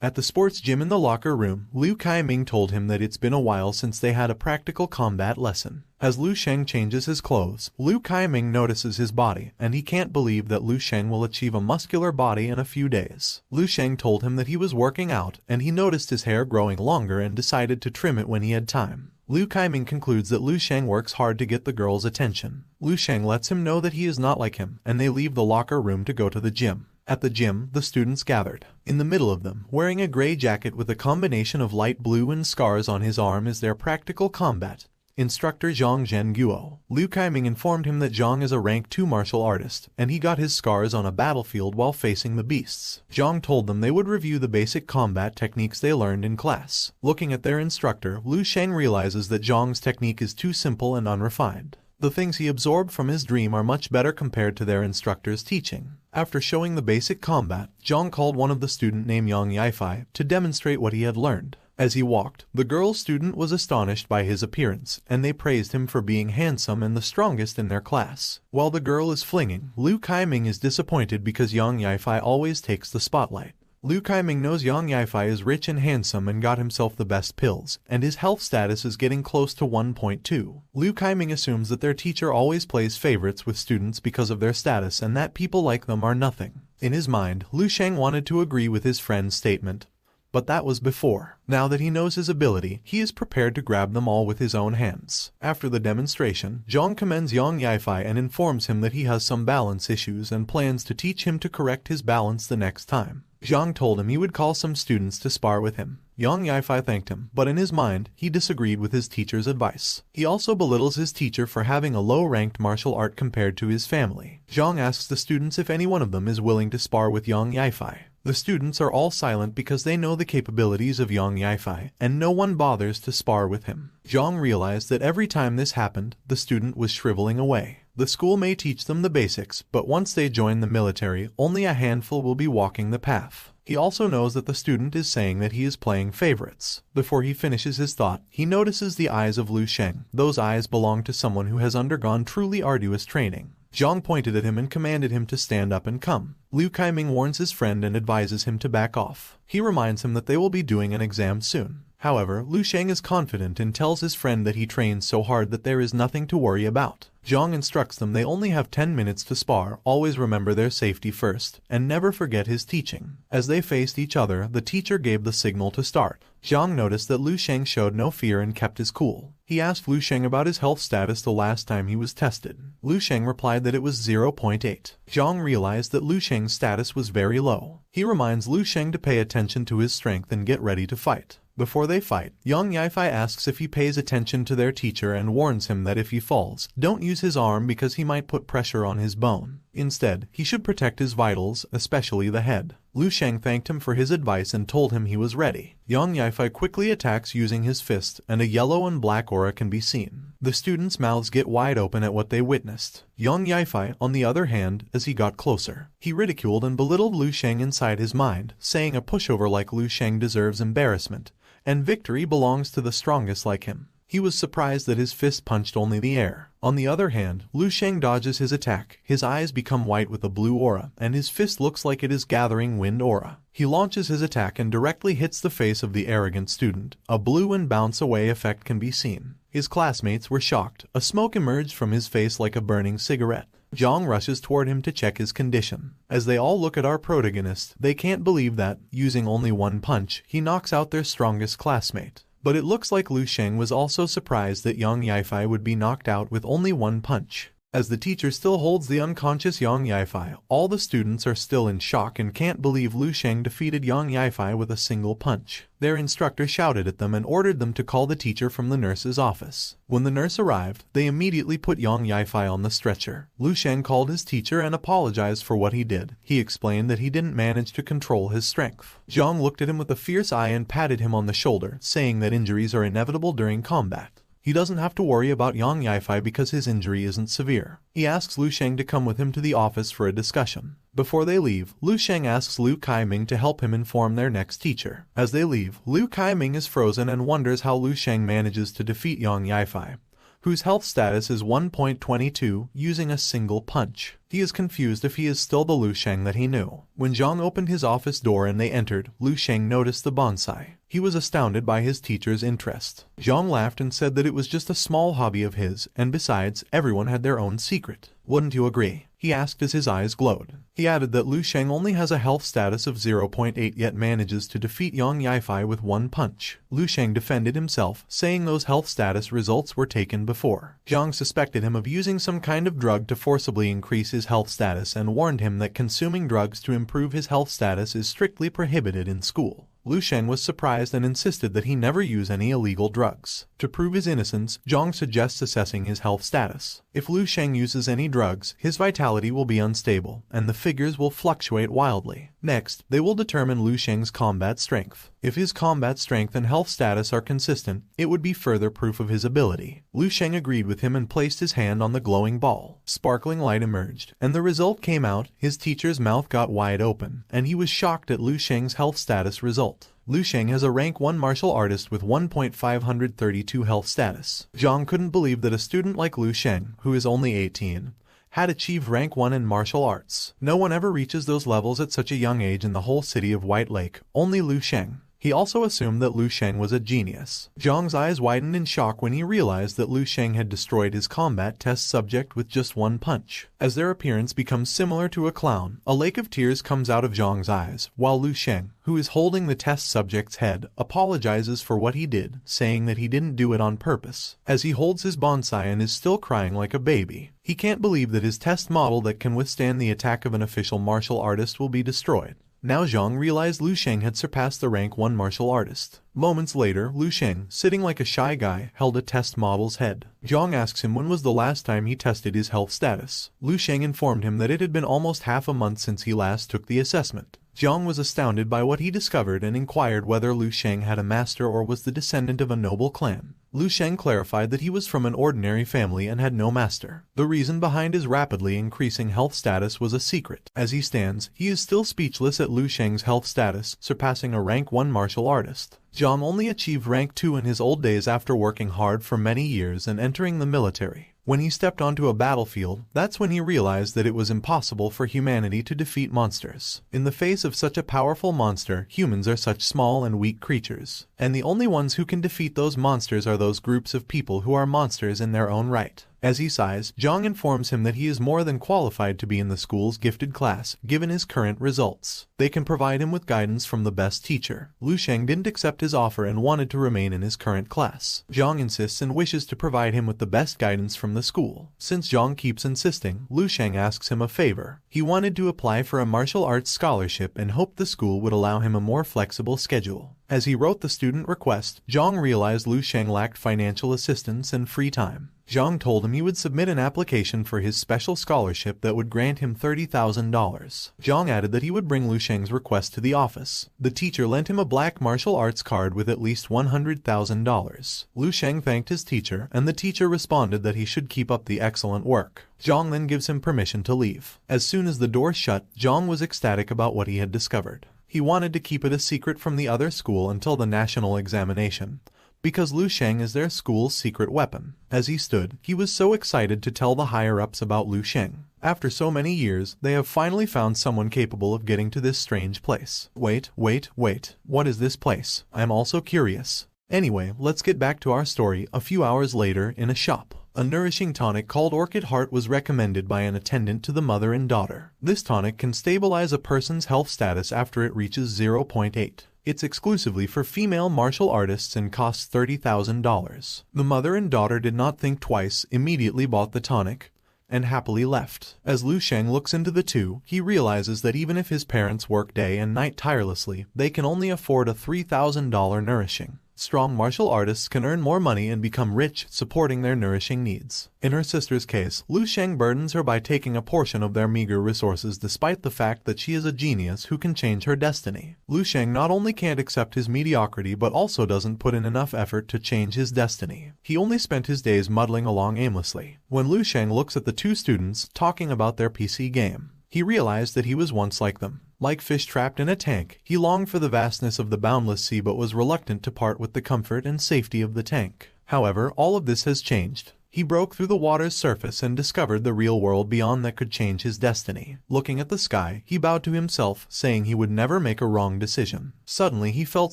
At the sports gym in the locker room, Liu Kaiming told him that it's been a while since they had a practical combat lesson. As Lu Sheng changes his clothes, Liu Kaiming notices his body, and he can't believe that Lu Sheng will achieve a muscular body in a few days. Lu Sheng told him that he was working out, and he noticed his hair growing longer and decided to trim it when he had time. Liu Kaiming concludes that Lu Sheng works hard to get the girl's attention. Lu Sheng lets him know that he is not like him, and they leave the locker room to go to the gym. At the gym, the students gathered. In the middle of them, wearing a gray jacket with a combination of light blue and scars on his arm, is their practical combat instructor Zhang Zhenguo. Liu Kaiming informed him that Zhang is a rank 2 martial artist, and he got his scars on a battlefield while facing the beasts. Zhang told them they would review the basic combat techniques they learned in class. Looking at their instructor, Lu Sheng realizes that Zhang's technique is too simple and unrefined. The things he absorbed from his dream are much better compared to their instructor's teaching. After showing the basic combat, Zhang called one of the student named Yang Yifei to demonstrate what he had learned. As he walked, the girl student was astonished by his appearance, and they praised him for being handsome and the strongest in their class. While the girl is flinging, Liu Kaiming is disappointed because Yang Yifei always takes the spotlight. Liu Kaiming knows Yang Yifei is rich and handsome and got himself the best pills, and his health status is getting close to 1.2. Liu Kaiming assumes that their teacher always plays favorites with students because of their status and that people like them are nothing. In his mind, Lu Sheng wanted to agree with his friend's statement, but that was before. Now that he knows his ability, he is prepared to grab them all with his own hands. After the demonstration, Zhang commends Yang Yifei and informs him that he has some balance issues and plans to teach him to correct his balance the next time. Zhang told him he would call some students to spar with him. Yang Yifei thanked him, but in his mind, he disagreed with his teacher's advice. He also belittles his teacher for having a low-ranked martial art compared to his family. Zhang asks the students if any one of them is willing to spar with Yang Yifei. The students are all silent because they know the capabilities of Yang Yifei, and no one bothers to spar with him. Zhang realized that every time this happened, the student was shriveling away. The school may teach them the basics, but once they join the military, only a handful will be walking the path. He also knows that the student is saying that he is playing favorites. Before he finishes his thought, he notices the eyes of Lu Sheng. Those eyes belong to someone who has undergone truly arduous training. Zhang pointed at him and commanded him to stand up and come. Liu Kaiming warns his friend and advises him to back off. He reminds him that they will be doing an exam soon. However, Lu Sheng is confident and tells his friend that he trains so hard that there is nothing to worry about. Zhang instructs them they only have 10 minutes to spar, always remember their safety first, and never forget his teaching. As they faced each other, the teacher gave the signal to start. Zhang noticed that Lu Sheng showed no fear and kept his cool. He asked Lu Sheng about his health status the last time he was tested. Lu Sheng replied that it was 0.8. Zhang realized that Lu Sheng's status was very low. He reminds Lu Sheng to pay attention to his strength and get ready to fight. Before they fight, Yang Yifei asks if he pays attention to their teacher and warns him that if he falls, don't use his arm because he might put pressure on his bone. Instead, he should protect his vitals, especially the head. Lu Sheng thanked him for his advice and told him he was ready. Yang Yifei quickly attacks using his fist, and a yellow and black aura can be seen. The students' mouths get wide open at what they witnessed. Yang Yifei, on the other hand, as he got closer, he ridiculed and belittled Lu Sheng inside his mind, saying a pushover like Lu Sheng deserves embarrassment, and victory belongs to the strongest like him. He was surprised that his fist punched only the air. On the other hand, Lu Sheng dodges his attack. His eyes become white with a blue aura, and his fist looks like it is gathering wind aura. He launches his attack and directly hits the face of the arrogant student. A blue and bounce away effect can be seen. His classmates were shocked. A smoke emerged from his face like a burning cigarette. Zhang rushes toward him to check his condition. As they all look at our protagonist, they can't believe that, using only one punch, he knocks out their strongest classmate. But it looks like Lu Sheng was also surprised that Yang Yifei would be knocked out with only one punch. As the teacher still holds the unconscious Yang Yifei, all the students are still in shock and can't believe Lu Sheng defeated Yang Yifei with a single punch. Their instructor shouted at them and ordered them to call the teacher from the nurse's office. When the nurse arrived, they immediately put Yang Yifei on the stretcher. Lu Sheng called his teacher and apologized for what he did. He explained that he didn't manage to control his strength. Zhang looked at him with a fierce eye and patted him on the shoulder, saying that injuries are inevitable during combat. He doesn't have to worry about Yang Yifei because his injury isn't severe. He asks Lu Sheng to come with him to the office for a discussion. Before they leave, Lu Sheng asks Liu Kaiming to help him inform their next teacher. As they leave, Liu Kaiming is frozen and wonders how Lu Sheng manages to defeat Yang Yifei. whose health status is 1.22, using a single punch. He is confused if he is still the Lu Sheng that he knew. When Zhang opened his office door and they entered, Lu Sheng noticed the bonsai. He was astounded by his teacher's interest. Zhang laughed and said that it was just a small hobby of his, and besides, everyone had their own secret. Wouldn't you agree? He asked as his eyes glowed. He added that Lu Sheng only has a health status of 0.8 yet manages to defeat Yang Yifei with one punch. Lu Sheng defended himself, saying those health status results were taken before. Zhang suspected him of using some kind of drug to forcibly increase his health status and warned him that consuming drugs to improve his health status is strictly prohibited in school. Lu Sheng was surprised and insisted that he never use any illegal drugs. To prove his innocence, Zhang suggests assessing his health status. If Lu Sheng uses any drugs, his vitality will be unstable, and the figures will fluctuate wildly. Next, they will determine Lu Sheng's combat strength. If his combat strength and health status are consistent, it would be further proof of his ability. Lu Sheng agreed with him and placed his hand on the glowing ball. Sparkling light emerged, and the result came out. His teacher's mouth got wide open, and he was shocked at Lu Sheng's health status result. Lu Sheng has a rank 1 martial artist with 1.532 health status. Zhang couldn't believe that a student like Lu Sheng, who is only 18, had achieved rank 1 in martial arts. No one ever reaches those levels at such a young age in the whole city of White Lake, only Lu Sheng. He also assumed that Lu Sheng was a genius. Zhang's eyes widened in shock when he realized that Lu Sheng had destroyed his combat test subject with just one punch. As their appearance becomes similar to a clown, a lake of tears comes out of Zhang's eyes, while Lu Sheng, who is holding the test subject's head, apologizes for what he did, saying that he didn't do it on purpose. As he holds his bonsai and is still crying like a baby, he can't believe that his test model that can withstand the attack of an official martial artist will be destroyed. Now Zhang realized Lu Sheng had surpassed the rank 1 martial artist. Moments later, Lu Sheng, sitting like a shy guy, held a test model's head. Zhang asks him when was the last time he tested his health status. Lu Sheng informed him that it had been almost half a month since he last took the assessment. Zhang was astounded by what he discovered and inquired whether Lu Sheng had a master or was the descendant of a noble clan. Lu Sheng clarified that he was from an ordinary family and had no master. The reason behind his rapidly increasing health status was a secret. As he stands, he is still speechless at Lu Sheng's health status, surpassing a rank 1 martial artist. Zhang only achieved rank 2 in his old days after working hard for many years and entering the military. When he stepped onto a battlefield, that's when he realized that it was impossible for humanity to defeat monsters. In the face of such a powerful monster, humans are such small and weak creatures, and the only ones who can defeat those monsters are those groups of people who are monsters in their own right. As he sighs, Zhang informs him that he is more than qualified to be in the school's gifted class, given his current results. They can provide him with guidance from the best teacher. Lu Sheng didn't accept his offer and wanted to remain in his current class. Zhang insists and wishes to provide him with the best guidance from the school. Since Zhang keeps insisting, Lu Sheng asks him a favor. He wanted to apply for a martial arts scholarship and hoped the school would allow him a more flexible schedule. As he wrote the student request, Zhang realized Lu Sheng lacked financial assistance and free time. Zhang told him he would submit an application for his special scholarship that would grant him $30,000. Zhang added that he would bring Lu Sheng's request to the office. The teacher lent him a black martial arts card with at least $100,000. Lu Sheng thanked his teacher, and the teacher responded that he should keep up the excellent work. Zhang then gives him permission to leave. As soon as the door shut, Zhang was ecstatic about what he had discovered. He wanted to keep it a secret from the other school until the national examination, because Lu Sheng is their school's secret weapon. As he stood, he was so excited to tell the higher-ups about Lu Sheng. After so many years, they have finally found someone capable of getting to this strange place. Wait. What is this place? I am also curious. Anyway, let's get back to our story. A few hours later, in a shop, a nourishing tonic called Orchid Heart was recommended by an attendant to the mother and daughter. This tonic can stabilize a person's health status after it reaches 0.8. It's exclusively for female martial artists and costs $30,000. The mother and daughter did not think twice, immediately bought the tonic, and happily left. As Lu Sheng looks into the two, he realizes that even if his parents work day and night tirelessly, they can only afford a $3,000 nourishing. Strong martial artists can earn more money and become rich, supporting their nourishing needs. In her sister's case, Lu Sheng burdens her by taking a portion of their meager resources despite the fact that she is a genius who can change her destiny. Lu Sheng not only can't accept his mediocrity but also doesn't put in enough effort to change his destiny. He only spent his days muddling along aimlessly. When Lu Sheng looks at the two students talking about their PC game, he realized that he was once like them. Like fish trapped in a tank, he longed for the vastness of the boundless sea but was reluctant to part with the comfort and safety of the tank. However, all of this has changed. He broke through the water's surface and discovered the real world beyond that could change his destiny. Looking at the sky, he bowed to himself, saying he would never make a wrong decision. Suddenly he felt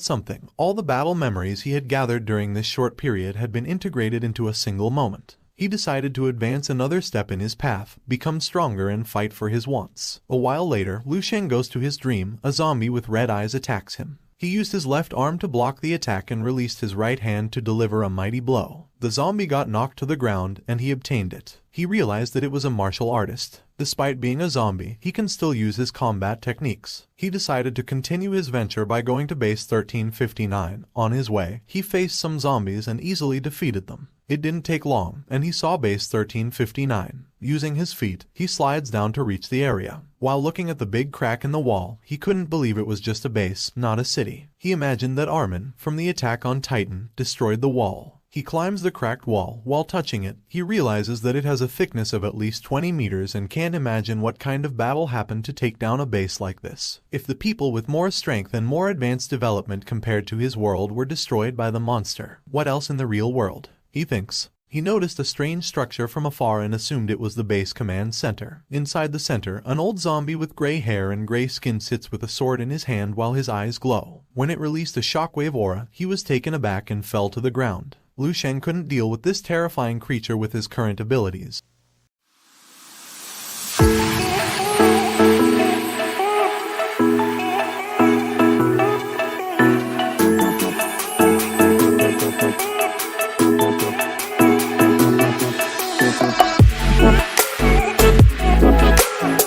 something. All the battle memories he had gathered during this short period had been integrated into a single moment. He decided to advance another step in his path, become stronger and fight for his wants. A while later, Lu Sheng goes to his dream. A zombie with red eyes attacks him. He used his left arm to block the attack and released his right hand to deliver a mighty blow. The zombie got knocked to the ground and he obtained it. He realized that it was a martial artist. Despite being a zombie, he can still use his combat techniques. He decided to continue his venture by going to base 1359. On his way, he faced some zombies and easily defeated them. It didn't take long, and he saw base 1359. Using his feet, he slides down to reach the area. While looking at the big crack in the wall, he couldn't believe it was just a base, not a city. He imagined that Armin, from the attack on Titan, destroyed the wall. He climbs the cracked wall. While touching it, he realizes that it has a thickness of at least 20 meters and can't imagine what kind of battle happened to take down a base like this. If the people with more strength and more advanced development compared to his world were destroyed by the monster, what else in the real world? He thinks. He noticed a strange structure from afar and assumed it was the base command center. Inside the center, an old zombie with gray hair and gray skin sits with a sword in his hand while his eyes glow. When it released a shockwave aura, he was taken aback and fell to the ground. Lu Sheng couldn't deal with this terrifying creature with his current abilities.